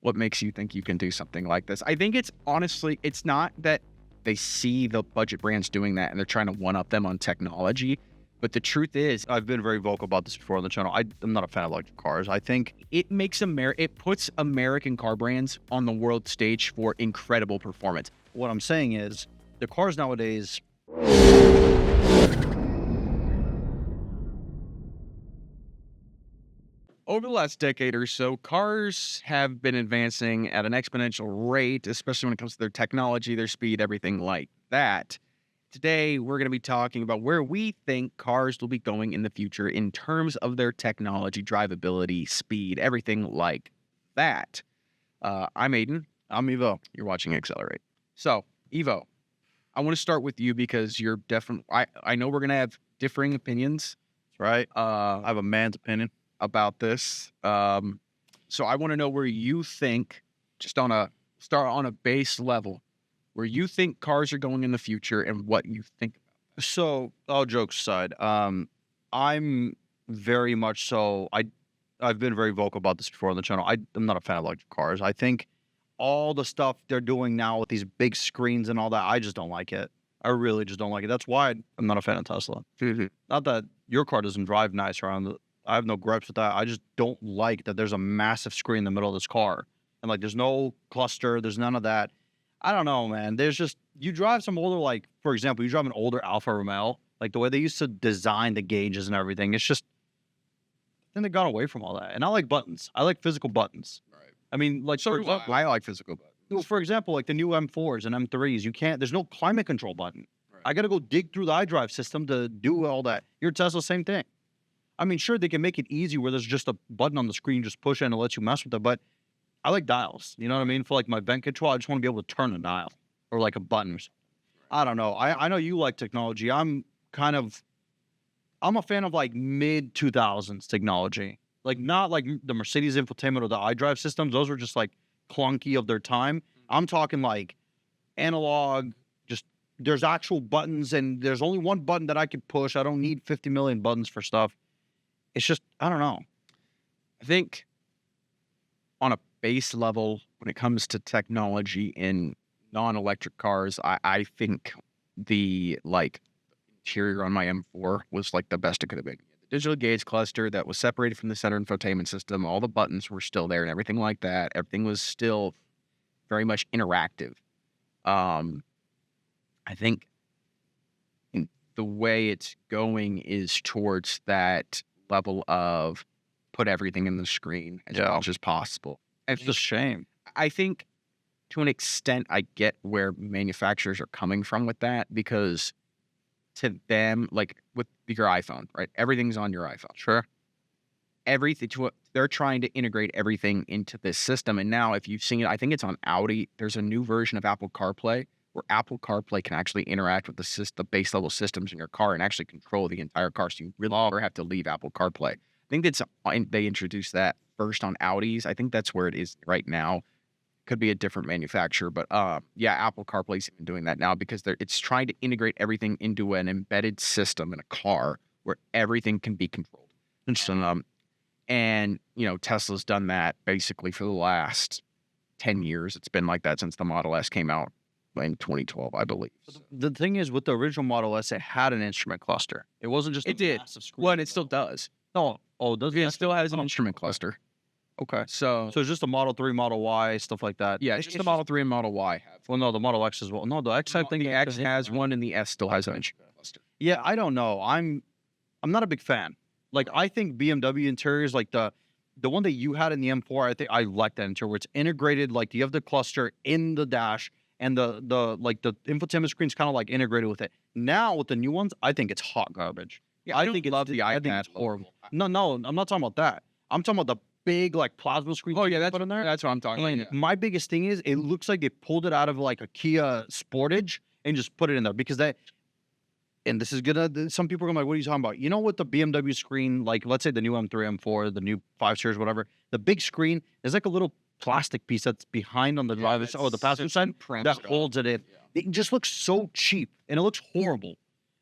What makes you think you can do something like this? I think it's honestly, it's not that they see the budget brands doing that and they're trying to one-up them on technology, but the truth is, I've been very vocal about this before on the channel. I'm not a fan of electric cars. I think it puts American car brands on the world stage for incredible performance. what I'm saying is the cars nowadays. Over the last decade or so, cars have been advancing at an exponential rate, especially when it comes to their technology, their speed, everything like that. Today, we're going to be talking about where we think cars will be going in the future in terms of their technology, drivability, speed, everything like that. I'm Aiden. I'm Ivo. You're watching Xcelerate. So, Ivo, I want to start with you because you're definitely. I know we're going to have differing opinions. Right? I have a man's opinion About this. So I want to know where you think, just on a base level, where you think cars are going in the future and what you think. So, all jokes aside, I'm very much so. I've been very vocal about this before on the channel. I'm not a fan of electric cars. I think all the stuff they're doing now with these big screens and all that, I just don't like it. I really just don't like it. That's why I'm not a fan of Tesla. Not that your car doesn't drive nice around the. I have no gripes with that. I just don't like that there's a massive screen in the middle of this car. And like there's no cluster, there's none of that. I don't know, man. There's just you drive some older, like, for example, you drive an older Alfa Romeo, like the way they used to design the gauges and everything, it's just I think they got away from all that. And I like buttons. I like physical buttons. Right. I mean, like So for do example, I like physical buttons. well, for example, like the new M4s and M3s, you can't there's no climate control button. Right. I gotta go dig through the iDrive system to do all that. Your Tesla, same thing. I mean, sure, they can make it easy where there's just a button on the screen, just push it and it lets you mess with it. But I like dials. You know what I mean? For like my vent control, I just want to be able to turn a dial or like a button or something. I don't know. I know you like technology. I'm a fan of like mid 2000s technology. Like not like the Mercedes infotainment or the iDrive systems. Those were just like clunky of their time. I'm talking like analog, just there's actual buttons and there's only one button that I could push. I don't need 50 million buttons for stuff. It's just, I don't know. I think on a base level, when it comes to technology in non-electric cars, I think the interior on my M4 was like the best it could have been. The digital gauge cluster that was separated from the center infotainment system, all the buttons were still there and everything like that. Everything was still very much interactive. I think the way it's going is towards that level of put everything in the screen as much as possible. It's a shame. I think to an extent, I get where manufacturers are coming from with that because to them, like with your iPhone, right? Everything's on your iPhone. Sure. They're trying to integrate everything into this system. And now if you've seen it, I think it's on Audi. There's a new version of Apple CarPlay where Apple CarPlay can actually interact with the base level systems in your car and actually control the entire car. So you really never have to leave Apple CarPlay. I think they introduced that first on Audis. I think that's where it is right now. Could be a different manufacturer, but yeah, Apple CarPlay's even doing that now because it's trying to integrate everything into an embedded system in a car where everything can be controlled. And Tesla's done that basically for the last 10 years. It's been like that since the Model S came out in 2012, I believe. The thing is, with the original Model S, it had an instrument cluster. It wasn't just It did. massive screen. Well, and it still does. No. Oh, does It still has an instrument cluster. Okay. So So it's just a Model 3, Model Y, stuff like that. yeah, just the Model 3 and Model Y have. Well, no, the Model X as well. No, the X, I think The X has one and the S still has an instrument cluster. Yeah, I don't know. I'm not a big fan. Like, I think BMW interiors, like the one that you had in the M4, I think I like that interior where it's integrated. Like you have the cluster in the dash, and the infotainment screen's kind of like integrated with it. Now with the new ones, I think it's hot garbage. Yeah, I think it's love the I think it's horrible. No, I'm not talking about that. I'm talking about the big like plasma screen. Oh yeah, that's put in there. That's what I'm talking Like, about. my biggest thing is it looks like they pulled it out of like a Kia Sportage and just put it in there because and this is some people are gonna be like, what are you talking about? You know what the BMW screen, like let's say the new M3, M4, the new 5 Series, whatever, the big screen is like a little plastic piece that's behind on the driver's or the passenger side that holds it in. Yeah. It just looks so cheap and it looks horrible.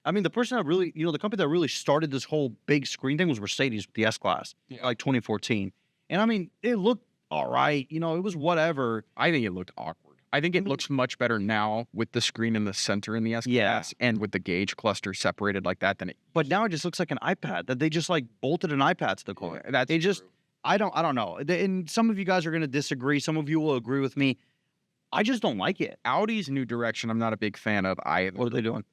I mean, the person that really, the company that really started this whole big screen thing was Mercedes with the S-Class, like 2014. And I mean, it looked all right. You know, it was whatever. I think it looked awkward. I think I it mean, looks much better now with the screen in the center in the S yeah. Class and with the gauge cluster separated like that than it But now it just looks like an iPad that they just like bolted an iPad to the car. yeah, that's It just, true. I don't know. And some of you guys are going to disagree. Some of you will agree with me. I just don't like it. Audi's new direction, I'm not a big fan of either. What are they doing?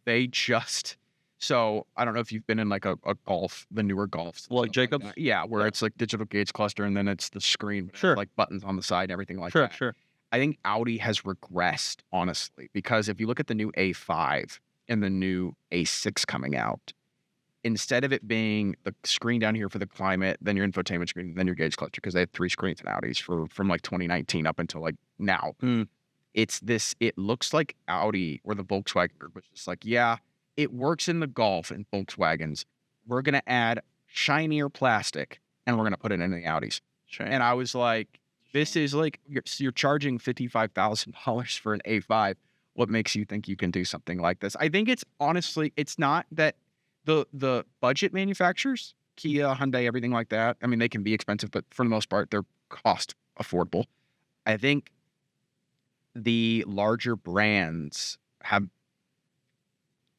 They just so I don't know if you've been in like a golf, the newer golfs. Like Jacobs? That. Yeah, where Yeah. it's like digital gauge cluster and then it's the screen, but it has, Sure. like buttons on the side and everything like Sure, that. sure. I think Audi has regressed, honestly, because if you look at the new A5 and the new A6 coming out, instead of it being the screen down here for the climate, then your infotainment screen, then your gauge cluster, because they had 3 screens in Audis from like 2019 up until like now. Hmm. It's this, it looks like Audi or the Volkswagen group was just like, yeah, it works in the Golf and Volkswagens. We're going to add shinier plastic and we're going to put it in the Audis. Sure. And I was like, this is like, you're charging $55,000 for an A5. What makes you think you can do something like this? I think it's honestly, it's not that the budget manufacturers, Kia, Hyundai, everything like that. I mean, they can be expensive, but for the most part, they're cost affordable. I think the larger brands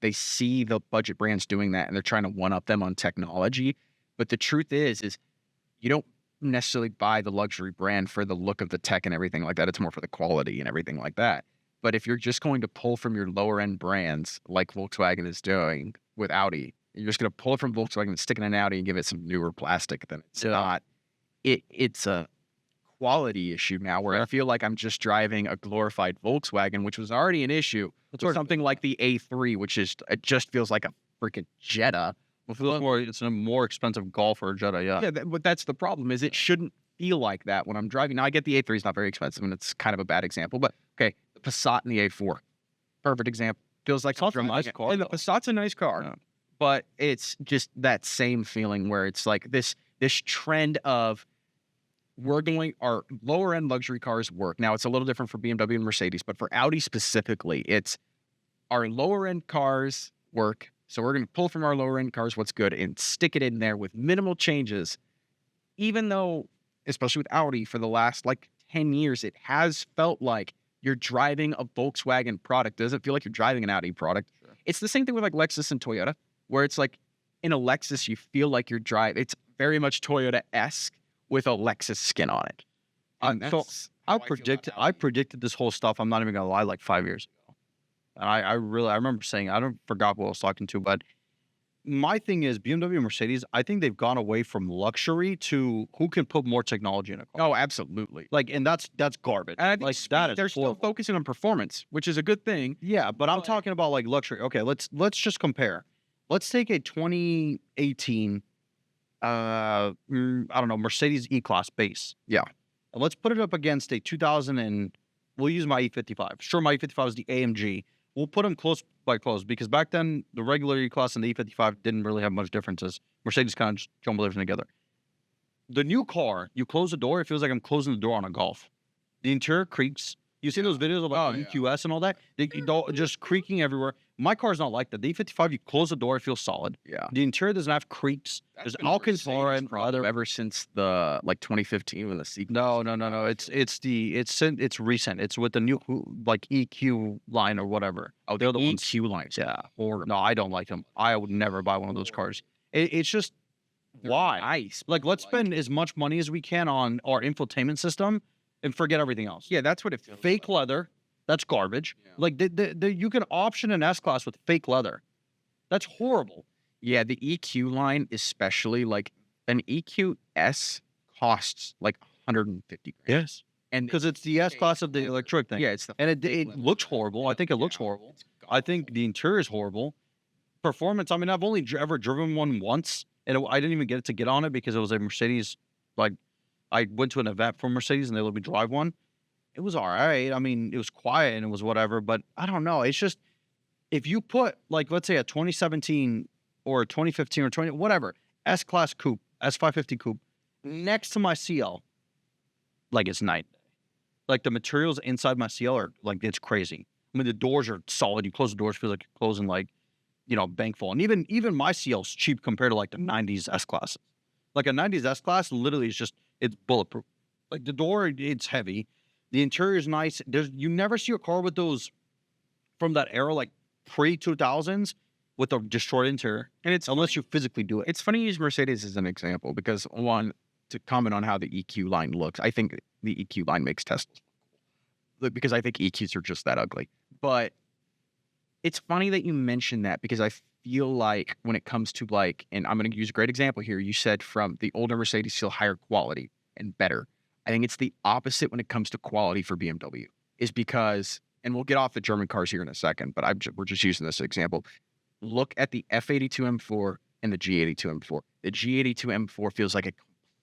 they see the budget brands doing that and they're trying to one up them on technology. But the truth is you don't necessarily buy the luxury brand for the look of the tech and everything like that. It's more for the quality and everything like that. But if you're just going to pull from your lower end brands like Volkswagen is doing with Audi, you're just going to pull it from Volkswagen and stick it in an Audi and give it some newer plastic, then it's not. It's a quality issue now where I feel like I'm just driving a glorified Volkswagen, which was already an issue. With something like the A3, which is it just feels like a freaking Jetta. It's a more expensive Golf or Jetta, yeah. Yeah, but that's the problem is it shouldn't feel like that when I'm driving. Now, I get the A3 is not very expensive, and it's kind of a bad example, but okay, the Passat and the A4, perfect example. Feels like Passat's a nice car, and the though. Passat's a nice car, Yeah. but it's just that same feeling where it's like this trend of our lower end luxury cars work. Now, it's a little different for BMW and Mercedes, but for Audi specifically, it's our lower end cars work. So we're going to pull from our lower end cars what's good and stick it in there with minimal changes. Even though, especially with Audi, for the last like 10 years, it has felt like you're driving a Volkswagen product. It doesn't feel like you're driving an Audi product. Sure. It's the same thing with like Lexus and Toyota, where it's like in a Lexus, you feel like you're driving. It's very much Toyota-esque with a Lexus skin on it. So I predicted this whole stuff. I'm not even gonna lie, like 5 years ago. And I remember saying, I don't forgot what I was talking to, but my thing is BMW and Mercedes, I think they've gone away from luxury to who can put more technology in a car. Oh, absolutely. Like, and that's garbage. And I think Like that is they're still horrible. focusing on performance, which is a good thing. Yeah, but I'm But- talking about like luxury. Okay, let's just compare. Let's take a 2018 I don't know, Mercedes E-Class base. Yeah. And let's put it up against a 2000 and we'll use my E55. Sure, my E55 is the AMG. We'll put them close by close because back then the regular E-Class and the E55 didn't really have much differences. Mercedes kind of just jumbled everything together. The new car, you close the door, it feels like I'm closing the door on a Golf. The interior creaks. You see those videos of like Oh, yeah. EQS and all that? They just creaking everywhere. My car's not like that. The E55, you close the door, it feels solid. Yeah. The interior doesn't have creaks. There's Alcantara and other. ever since the like 2015 when the sequel. No. It's recent. It's with the new like EQ line or whatever. Oh, They're the ones. EQ lines. Yeah. Horrible. No, I don't like them. I would never buy one of those cars. It's just They're why? Nice. Like, let's spend as much money as we can on our infotainment system and forget everything else. Yeah, that's what it feels Fake like. leather. That's garbage. Yeah. Like you can option an S-Class with fake leather. That's horrible. Yeah, the EQ line, especially like an EQS costs like 150 grand. Yes. And Because it's the S-Class of the electric thing. yeah, it's the And it leather. looks horrible. I think it looks Yeah, horrible. it's I think the interior is horrible. Performance, I mean, I've only ever driven one once, and I didn't even get to get on it because it was a Mercedes. Like, I went to an event for Mercedes, and they let me drive one. It was all right. I mean, it was quiet and it was whatever, but I don't know. It's just, if you put, like, let's say a 2017 or a 2015 or 20, whatever, S-Class coupe, S550 coupe, next to my CL, like, it's night and day. Like, the materials inside my CL are, like, it's crazy. I mean, the doors are solid. You close the doors, it feels like you're closing, like, you know, Bankful. And even my CL's cheap compared to, like, the 90s S-Classes. Like, a 90s S-Class literally is just, it's bulletproof. like the door, it's heavy. The interior is nice. You never see a car with those from that era, like pre-2000s, with a destroyed interior, And it's unless you physically do it. It's funny you use Mercedes as an example because one, to comment on how the EQ line looks, I think the EQ line makes Teslas look because I think EQs are just that ugly. But it's funny that you mentioned that because I feel like when it comes to like, and I'm going to use a great example here. You said from the older Mercedes feel higher quality and better. I think it's the opposite when it comes to quality for BMW is because, and we'll get off the German cars here in a second, but we're just using this example. Look at the F82 M4 and the G82 M4. The G82 M4 feels like a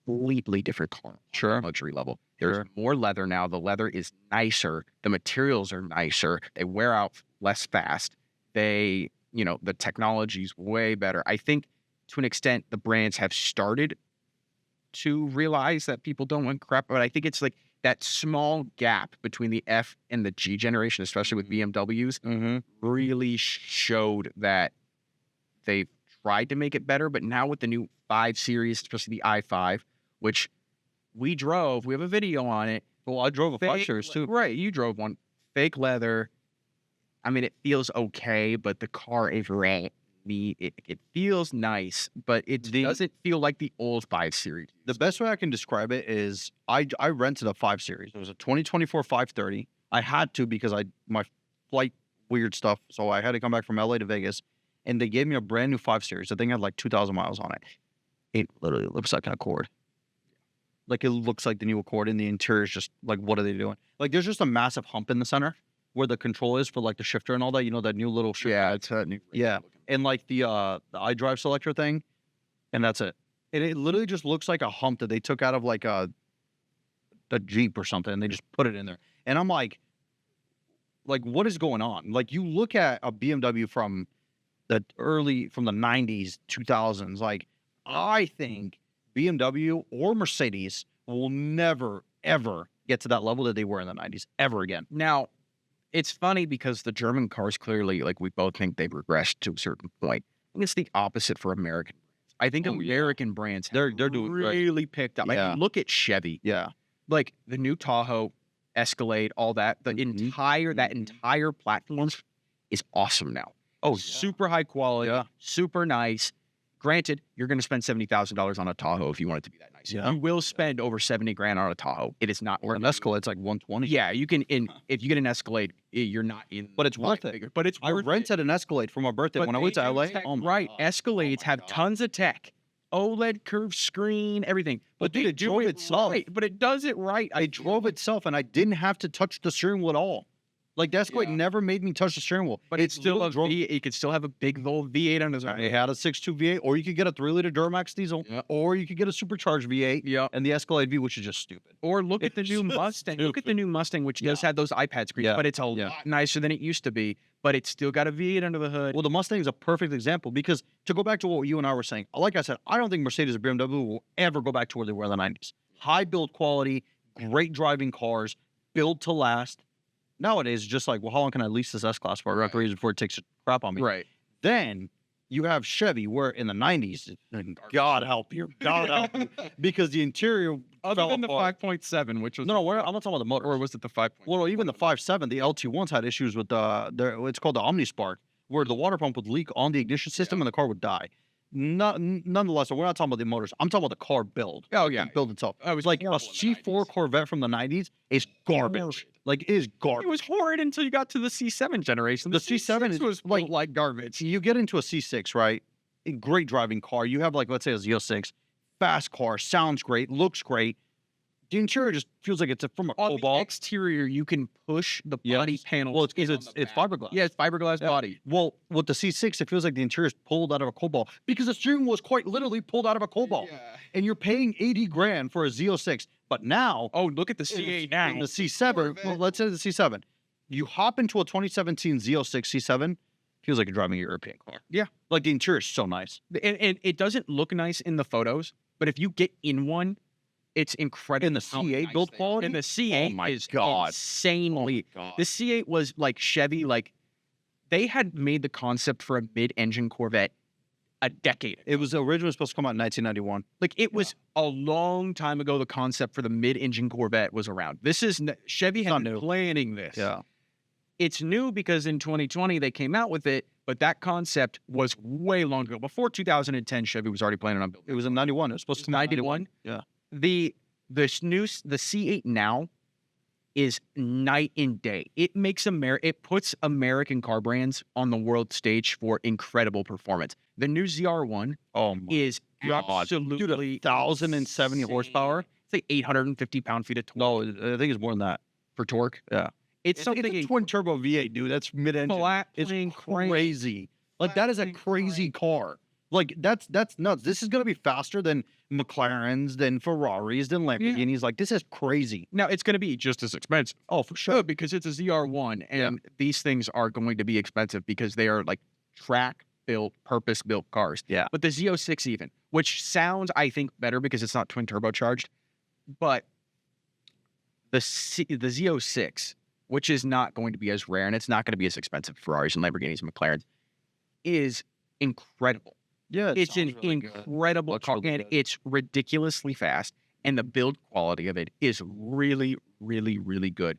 completely different car. Sure. Luxury level. There's more leather now. The leather is nicer. The materials are nicer. They wear out less fast. The technology's way better. I think to an extent the brands have started to realize that people don't want crap, but I think it's like that small gap between the F and the G generation, especially with BMWs, really showed that they've tried to make it better. But now with the new 5 Series, especially the i5, which we drove, we have a video on it. Well, I drove a 5 Series too. Right, you drove one. Fake leather. I mean, it feels okay, but the car is right. It feels nice, but it doesn't feel like the old 5 Series. The best way I can describe it is I rented a 5 Series. It was a 2024 530. I had to because my flight weird stuff, so I had to come back from LA to Vegas, and they gave me a brand new 5 Series. The thing had like 2,000 miles on it. It literally looks like an Accord. Like it looks like the new Accord, and the interior is just like, what are they doing? Like there's just a massive hump in the center where the control is for like the shifter and all that. You know, that new little shifter. Yeah, it's a new. Yeah. And like the iDrive selector thing, and that's it. And it literally just looks like a hump that they took out of like a Jeep or something, and they just put it in there. And I'm like, what is going on? Like you look at a BMW from the 90s, 2000s. Like I think BMW or Mercedes will never ever get to that level that they were in the 90s ever again. Now, it's funny because the German cars clearly, like we both think they've regressed to a certain point. I think it's the opposite for American brands. I think American brands they're doing really picked up. Like look at Chevy. Yeah. Like the new Tahoe, Escalade, all that. The entire platform is awesome now. Oh, super high quality, super nice. Granted, you're going to spend $70,000 on a Tahoe if you want it to be that nice. Yeah. You will spend over $70,000 on a Tahoe. It is not worth an Escalade. It's like 120. Yeah, you can. If you get an Escalade, you're not in. But it's worth it. But it's. I rented an Escalade for my birthday when I went to LA. Right, Escalades have tons of tech, OLED curved screen, everything. But dude, it drove itself. Right, but it does it right. It drove itself, and I didn't have to touch the steering wheel at all. Like the Escalade never made me touch the steering wheel. But it's still you could still have a big old V8 on his own. It had a 6.2 V8, or you could get a 3-liter Duramax diesel, or you could get a supercharged V8. Yeah. And the Escalade V, which is just stupid. Or look at the new Mustang. Look at the new Mustang, which does have those iPad screens, but it's a lot nicer than it used to be. But it's still got a V8 under the hood. Well, the Mustang is a perfect example because to go back to what you and I were saying, like I said, I don't think Mercedes or BMW will ever go back to where they were in the 90s. High build quality, great driving cars, built to last. Nowadays, it's just like, well, how long can I lease this S-Class for? Right. Before it takes a crap on me. Right. Then you have Chevy, where in the 90s, God help you, because the interior other than the 5.7, which was I'm not talking about the motor, or was it the 5? Well, even the 5.7, the LT1s had issues with it's called the OmniSpark, where the water pump would leak on the ignition system and the car would die. Nonetheless, we're not talking about the motors. I'm talking about the car build. Oh yeah, the build itself. It was like a C4 Corvette from the 90s is garbage. Like it is garbage. It was horrid until you got to the C7 generation. The C7 was like garbage. You get into a C6, right? A great driving car. You have like, let's say a Z06, fast car, sounds great, looks great. The interior just feels like it's from a on Cobalt. The exterior, you can push the body panel. Well, it's fiberglass. Yeah, it's fiberglass body. Well, with the C6, it feels like the interior is pulled out of a Cobalt because the steering wheel is quite literally pulled out of a Cobalt. Yeah. And you're paying 80 grand for a Z06. But now, look at the C8 now. The C7. Well, let's say the C7. You hop into a 2017 Z06 C7. Feels like you're driving a European car. Yeah, like the interior is so nice, and it doesn't look nice in the photos, but if you get in one. It's incredible. In the C8 build quality? And the C8 is insanely. Oh my God. The C8 was like Chevy, like they had made the concept for a mid-engine Corvette a decade ago. It was originally supposed to come out in 1991. Like, it was a long time ago the concept for the mid-engine Corvette was around. This is Chevy It's had not been new. planning this. Yeah. It's new because in 2020 they came out with it, but that concept was way long ago. Before 2010, Chevy was already planning on building. It was in 91. It was supposed to come out in 91. Yeah. The C8 now is night and day. It makes it puts American car brands on the world stage for incredible performance. The new ZR1 Oh, my is God. absolutely Dude, 1,070 horsepower? It's like 850 pound-feet of torque No, I think it's more than that. for torque. Yeah. It's It's something a twin turbo V8, dude. That's mid-engine. flat It's plane crank. crazy. Like, that is a Flat-plane crazy car. Like, that's nuts. This is gonna be faster than McLarens, than Ferraris, than Lamborghinis. Like, this is crazy. Now it's going to be just as expensive. Oh, for sure. Because it's a ZR1, and these things are going to be expensive because they are like track-built, purpose-built cars. Yeah. But the Z06 even, which sounds, I think, better because it's not twin turbocharged, but the Z06, which is not going to be as rare and it's not going to be as expensive Ferraris and Lamborghinis and McLarens, is incredible. Yeah, it It's an sounds really good. incredible Looks car, really and good. it's ridiculously fast, and the build quality of it is really, really, really good.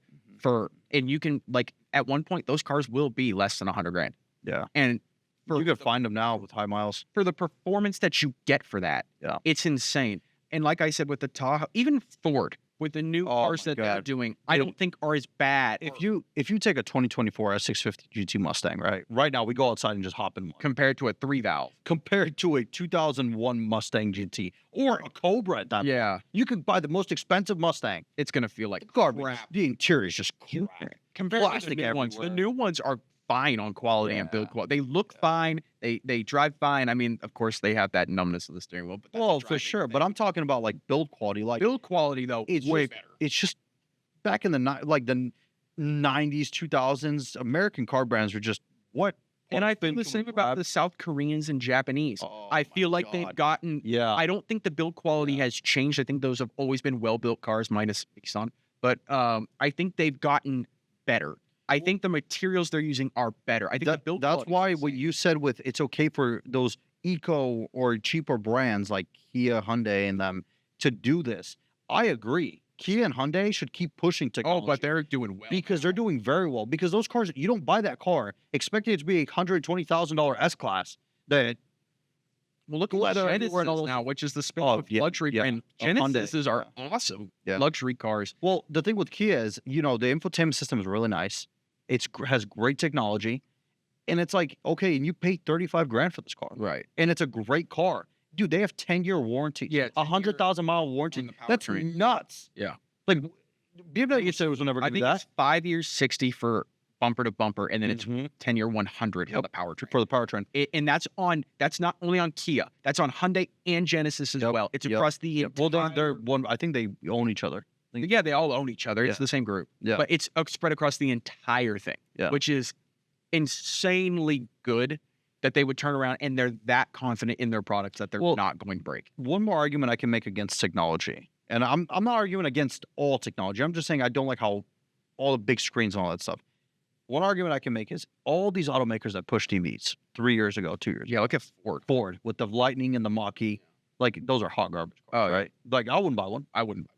And you can, like, at one point, those cars will be less than 100 grand. Yeah. And for You can find them now with high miles. for the performance that you get for that, Yeah. it's insane. And like I said, with the Tahoe, even Ford, with the new Oh cars my that they're God. doing, I Dude, don't think are as bad If you take a 2024 S650 GT Mustang, right now we go outside and just hop in one. compared to a 3-valve. Compared to a 2001 Mustang GT or a Cobra at that, Yeah, you could buy the most expensive Mustang. it's going to feel like Garbage. crap. The interior is just crap. Compared to the Plastic new ones. The everywhere. new ones are fine on quality and build Yeah. quality. They look fine. They drive fine. I mean, of course, they have that numbness of the steering wheel. But that's a Well, for driving sure. thing. But I'm talking about like build quality. Like build quality though, it's way just, better. It's just back in the the 90s, 2000s, American car brands were just what? And I feel been the same about the South Koreans and Japanese. Oh, I feel my like they've God. gotten. Yeah. I don't think the build quality has changed. I think those have always been well-built cars, minus Nissan. But I think they've gotten better. I think the materials they're using are better. I think the build That's quality why is what insane. you said with it's okay for those eco or cheaper brands like Kia, Hyundai, and them to do this. I agree. Kia and Hyundai should keep pushing Oh, technology. but they're doing well. because they're doing very well. Because those cars, you don't buy that car expecting it to be a $120,000 S class. That Well, look at leather everywhere Genesis and all those- now, which is the Oh, of yeah, luxury yeah. brand. Hyundai, Genesis are awesome Yeah. luxury cars. well, the thing with Kia is, the infotainment system is really nice. It's has great technology, and it's like okay, and you pay 35 grand for this car, Right. and it's a great car, dude. They have 10-year warranty, Yeah, 10 year 100,000-mile warranty. on the That's powertrain. nuts. Yeah. Like BMW said it was never I going to do think that it's 5 years, 60 for bumper to bumper, and then it's Mhm. 10-year 100 for Yep. the powertrain. for the powertrain. And that's not only on Kia, that's on Hyundai and Genesis as Yep, well. It's yep, across the Yep. Well, they're entire- one. I think they own each other. yeah, they all own each other. It's Yeah. the same group. Yeah. But it's spread across the entire thing, Yeah. which is insanely good that they would turn around and they're that confident in their products that they're Well, not going to break. One more argument I can make against technology, and I'm not arguing against all technology. I'm just saying I don't like how all the big screens and all that stuff. One argument I can make is all these automakers that pushed EVs 3 years ago, 2 years Yeah, look at Ford. Ford with the Lightning and the Mach-E, like those are hot garbage cars, Oh, yeah. right? Like I wouldn't buy one. I wouldn't.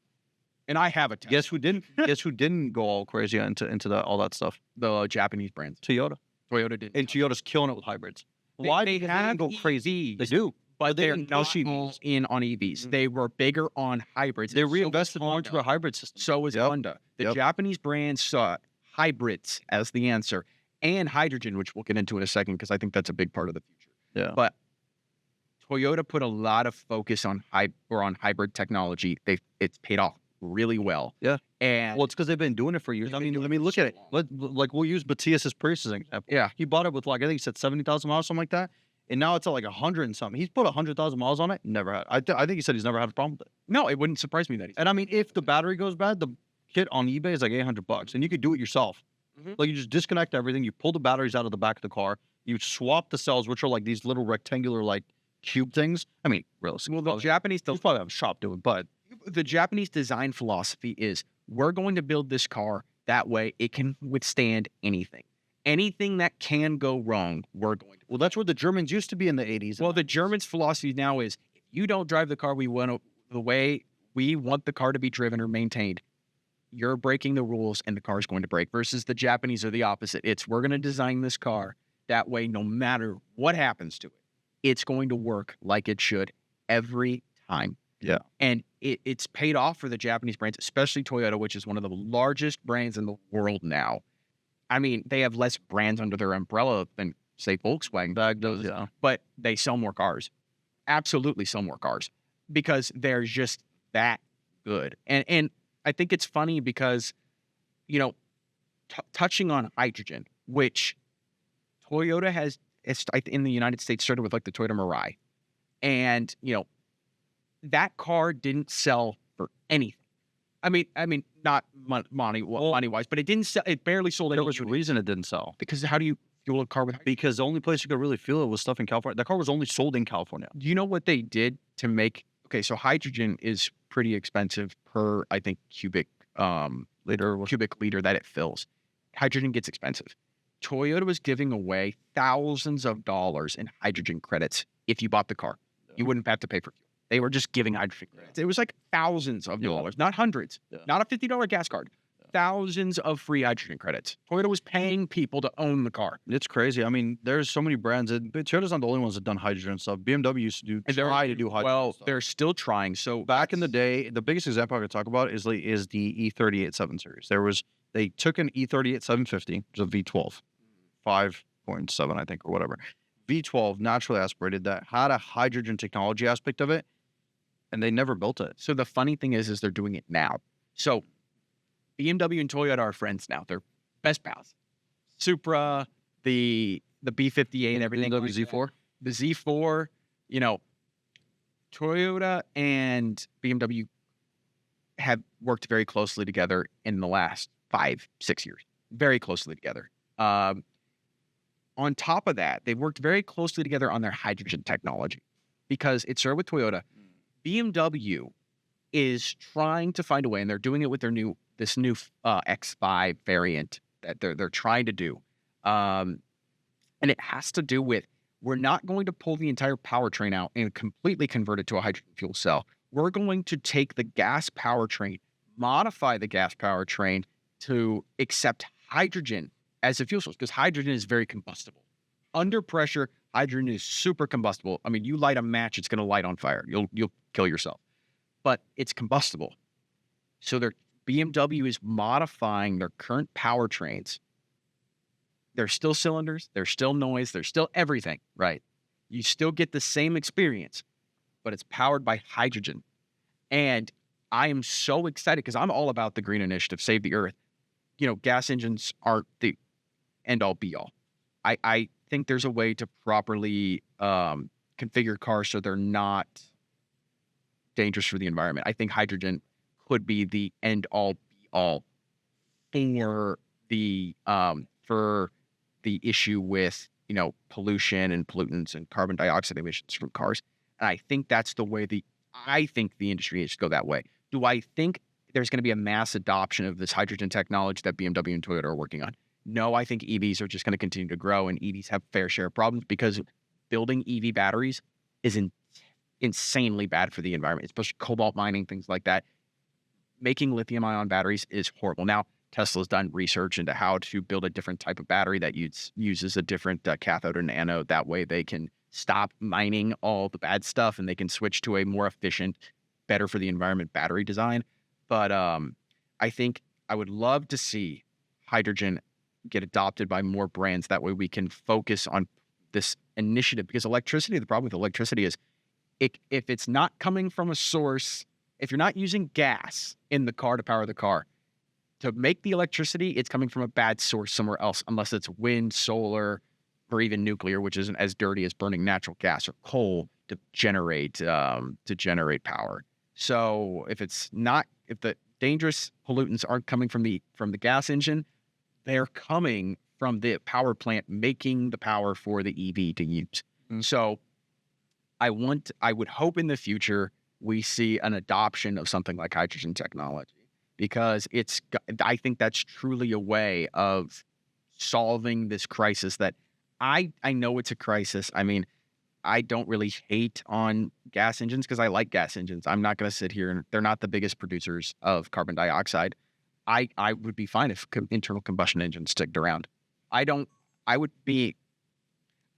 And I have a Tesla. Guess who didn't? Guess who didn't go all crazy into that all that stuff? The Japanese brands. Toyota. Toyota did. And Toyota's killing it with hybrids. They- Why? they Because have didn't go crazy. They EVs, do. but they they're didn't not push EVs. all in on EVs. Mhm. They were bigger on hybrids. They and so was reinvested more into Honda. a hybrid system. So is Yep. Honda. The Yep. Japanese brands saw hybrids as the answer and hydrogen, which we'll get into in a second because I think that's a big part of the future. Yeah. But Toyota put a lot of focus on hybrid technology. It's paid off really well. Yeah. And Well, it's because they've been doing it for years. I They've mean, been let doing me it look for at it. so Like we'll use Matthias's Prius as an example. yeah, He bought it with like I think he said 70,000 miles, something like that, and now it's at like 100 and something. He's put 100,000 miles on it. Never had. I think he said he's never had a problem with it. no, it wouldn't surprise me that he's And I mean, if the battery goes bad, the kit on eBay is like $800, and you could do it yourself. Mhm. Like you just disconnect everything. You pull the batteries out of the back of the car. You swap the cells, which are like these little rectangular like cube things. I mean, realistically, well, the Japanese you probably have a shop do it, but the Japanese design philosophy is we're going to build this car that way it can withstand anything. anything that can go wrong, we're going to. Well, that's what the Germans used to be in the 80s. Well, the Germans' philosophy now is if you don't drive the car the way we want the car to be driven or maintained, you're breaking the rules and the car is going to break. Versus the Japanese are the opposite. It's we're going to design this car that way, no matter what happens to it, it's going to work like it should every time. Yeah. And it's paid off for the Japanese brands, especially Toyota, which is one of the largest brands in the world now. I mean, they have less brands under their umbrella than, say, Volkswagen does, Yeah. but they sell more cars. Absolutely sell more cars because they're just that good. And I think it's funny because, you know, touching on hydrogen, which Toyota has in the United States started with like the Toyota Mirai. And, you know, that car didn't sell for anything. I mean, not money wise, but it didn't sell. It barely sold any There was a units. reason it didn't sell. Because how do you fuel a car with hydrogen? Because the only place you could really fuel it was stuff in California. That car was only sold in California. Do you know what they did to make? Okay, so hydrogen is pretty expensive per, I think, cubic liter that it fills. Hydrogen gets expensive. Toyota was giving away thousands of dollars in hydrogen credits if you bought the car. You wouldn't have to pay for fuel. They were just giving hydrogen credits. It was like thousands of dollars, not hundreds, not a $50 gas card. Thousands of free hydrogen credits. Toyota was paying people to own the car. It's crazy. I mean, there's so many brands. Toyota's not the only ones that done hydrogen stuff. BMW used to try to do hydrogen Well, stuff. they're still trying. So Back in the day, the biggest example I could talk about is the E38 7 Series. They took an E38 750, which is a V12, 5.7, I think, or whatever. V12 naturally aspirated that had a hydrogen technology aspect of it, and they never built it. So the funny thing is they're doing it now. So BMW and Toyota are friends now. They're best pals. Supra, the B58 and everything. BMW Z4? The Z4, you know, Toyota and BMW have worked very closely together in the last 5-6 years. Very closely together. On top of that, they've worked very closely together on their hydrogen technology because it started with Toyota. BMW is trying to find a way, and they're doing it with this new X5 variant that they're trying to do. And it has to do with we're not going to pull the entire powertrain out and completely convert it to a hydrogen fuel cell. We're going to take the gas powertrain, modify the gas powertrain to accept hydrogen as a fuel source because hydrogen is very combustible. Under pressure, hydrogen is super combustible. I mean, you light a match, it's going to light on fire. You'll kill yourself. But it's combustible. So BMW is modifying their current powertrains. There's still cylinders, there's still noise, there's still everything, right? You still get the same experience, but it's powered by hydrogen. And I am so excited because I'm all about the green initiative, save the earth. You know, gas engines aren't the end all be all. I think there's a way to properly configure cars so they're not dangerous for the environment. I think hydrogen could be the end all be all for the issue with, you know, pollution and pollutants and carbon dioxide emissions from cars. And I think that's the way I think the industry needs to go that way. Do I think there's going to be a mass adoption of this hydrogen technology that BMW and Toyota are working on? No, I think EVs are just going to continue to grow, and EVs have fair share of problems because building EV batteries is insanely bad for the environment, especially cobalt mining, things like that. Making lithium-ion batteries is horrible. Now, Tesla's done research into how to build a different type of battery that uses a different cathode and anode. That way they can stop mining all the bad stuff and they can switch to a more efficient, better for the environment battery design. But I think I would love to see hydrogen get adopted by more brands. That way we can focus on this initiative because the problem with electricity is if it's not coming from a source, if you're not using gas in the car to power the car, to make the electricity, it's coming from a bad source somewhere else, unless it's wind, solar, or even nuclear, which isn't as dirty as burning natural gas or coal to generate power. So if the dangerous pollutants aren't coming from the gas engine, they're coming from the power plant making the power for the EV to use. So I would hope in the future we see an adoption of something like hydrogen technology because I think that's truly a way of solving this crisis that I know it's a crisis. I mean, I don't really hate on gas engines because I like gas engines. I'm not going to sit here and they're not the biggest producers of carbon dioxide. I would be fine if internal combustion engines sticked around. I don't. I would be.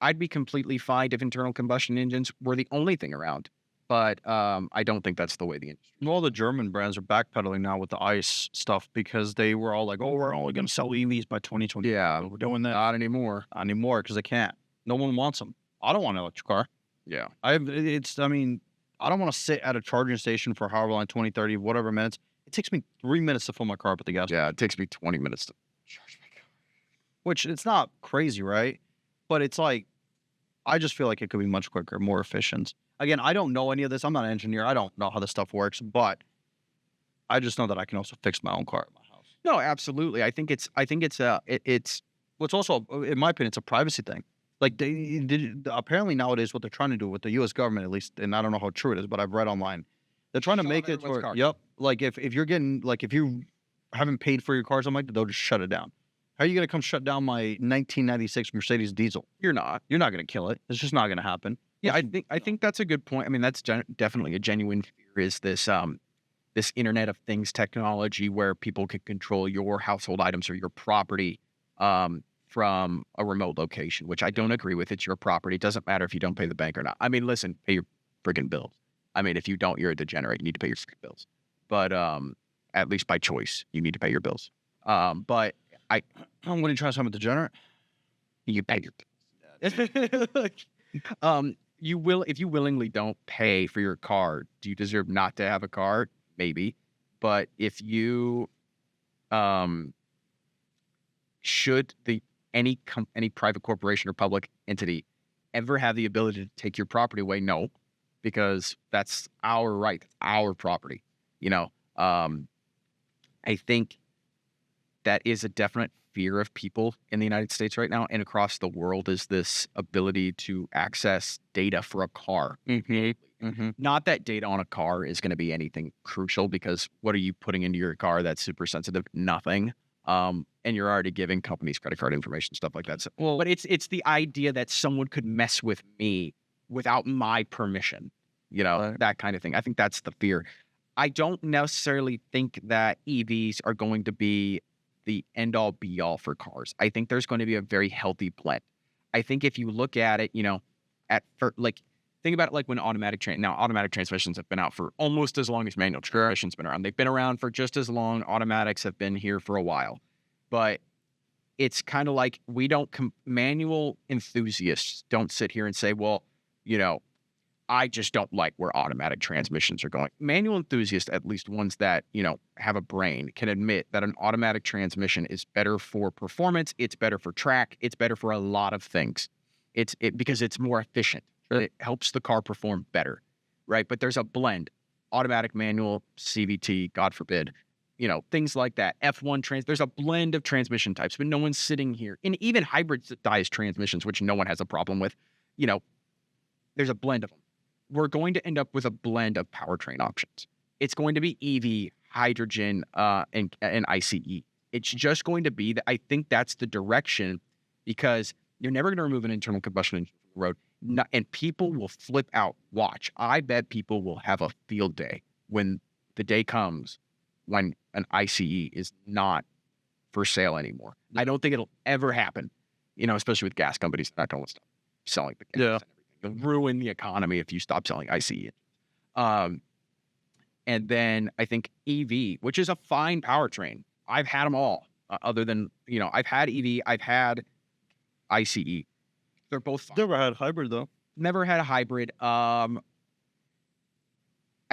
I'd be completely fine if internal combustion engines were the only thing around. But I don't think that's the way the industry. All the German brands are backpedaling now with the ICE stuff because they were all like, "Oh, we're only going to sell EVs by 2020." Yeah, We're doing that not anymore. not anymore because they can't. No one wants them. I don't want an electric car. Yeah. I mean, I don't want to sit at a charging station for however long, 20, 30, whatever minutes. It takes me 3 minutes to fill my car up at the gas. Yeah, it takes me 20 minutes to charge my car. Which it's not crazy, right? But it's like, I just feel like it could be much quicker, more efficient. Again, I don't know any of this. I'm not an engineer. I don't know how this stuff works, but I just know that I can also fix my own car at my house. No, absolutely. it's Well, it's also, in my opinion, it's a privacy thing. Like apparently nowadays, what they're trying to do with the U.S. government, at least, and I don't know how true it is, but I've read online, they're trying to Shut make off it everyone's where, car. yep, like if you're getting, like if you haven't paid for your car, or something like that, they'll just shut it down. How are you gonna come shut down my 1996 Mercedes diesel? You're not. You're not gonna kill it. It's just not gonna happen. Yeah, I think that's a good point. I mean, that's definitely a genuine fear. Is this Internet of Things technology where people can control your household items or your property from a remote location, which I don't agree with. It's your property. It doesn't matter if you don't pay the bank or not. I mean, listen, pay your friggin' bills. I mean, if you don't, you're a degenerate. You need to pay your friggin' bills. But at least by choice, you need to pay your bills. But I'm gonna try something degenerate. you pay your bills. You will if you willingly don't pay for your car. Do you deserve not to have a car? Maybe, but if you should any private corporation or public entity ever have the ability to take your property away? No, because that's our right, that's our property. You know, I think that is a definite fear of people in the United States right now and across the world is this ability to access data for a car. Not that data on a car is going to be anything crucial because what are you putting into your car that's super sensitive? Nothing. And you're already giving companies credit card information, stuff like that. So, Well, but it's the idea that someone could mess with me without my permission, Right. that kind of thing. I think that's the fear. I don't necessarily think that EVs are going to be the end all be all for cars. I think there's going to be a very healthy blend. I think if you look at it, think about it like when automatic transmissions have been out for almost as long as manual transmissions been around. They've been around for just as long. Automatics have been here for a while, but it's kind of like manual enthusiasts don't sit here and say, well, I just don't like where automatic transmissions are going. Manual enthusiasts, at least ones that, have a brain, can admit that an automatic transmission is better for performance, it's better for track, it's better for a lot of things. Because it's more efficient. It helps the car perform better, right? But there's a blend. Automatic, manual, CVT, God forbid, things like that. F1 there's a blend of transmission types, but no one's sitting here. And even hybridized transmissions, which no one has a problem with, there's a blend of them. We're going to end up with a blend of powertrain options. It's going to be EV, hydrogen, and ICE. It's just going to be that. I think that's the direction because you're never going to remove an internal combustion engine from the road. And people will flip out. Watch. I bet people will have a field day when the day comes when an ICE is not for sale anymore. I don't think it'll ever happen, especially with gas companies not going to stop selling the gas. Yeah. You'll ruin the economy if you stop selling ICE. And then I think EV, which is a fine powertrain. I've had them all, other than, I've had EV, I've had ICE. They're both fine. Never had hybrid though. Never had a hybrid. I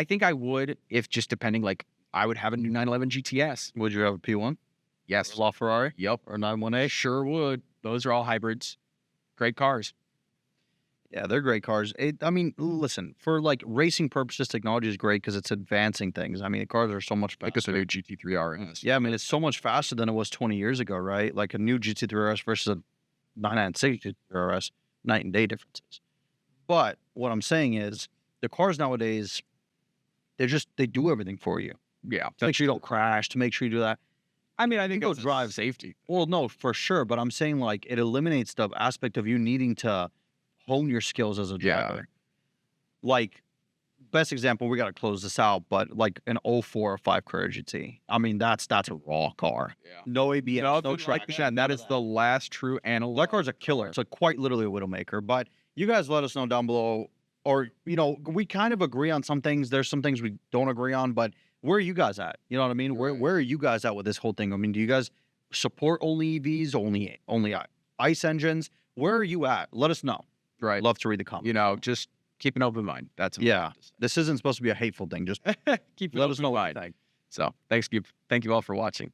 think I would if just depending, I would have a new 911 GTS. Would you have a P1? Yes. LaFerrari? Yep. Or 91A? Sure would. Those are all hybrids. Great cars. Yeah, they're great cars. Listen, for racing purposes, technology is great because it's advancing things. I mean, the cars are so much faster. Like a new GT3 RS. Yeah, I mean, it's so much faster than it was 20 years ago, right? Like a new GT3 RS versus a 996 GT3 RS, night and day differences. But what I'm saying is the cars nowadays, they do everything for you. Yeah. To make sure you don't crash, to make sure you do that. I mean, I think go it's a drive. safety. Well, no, for sure, but I'm saying, like, it eliminates the aspect of you needing to hone your skills as a Yeah. driver. Like, best example, we gotta close this out, but, like, an '04 or 5 Courage GT. I mean, that's a raw car. Yeah. No ABS, no Nothing like traction, that. That none of is the last true analog. That car's a killer. It's, like, quite literally a widowmaker, but you guys let us know down below, or, we kind of agree on some things. There's some things we don't agree on, but where are you guys at? You know what I mean? Right. Where are you guys at with this whole thing? I mean, do you guys support only EVs, only ICE engines? Where are you at? Let us know. Right. Love to read the comments. Just keep an open mind. That's Yeah. important to say. This isn't supposed to be a hateful thing. Just Keep an let us open know what you mind. think. So thank you all for watching.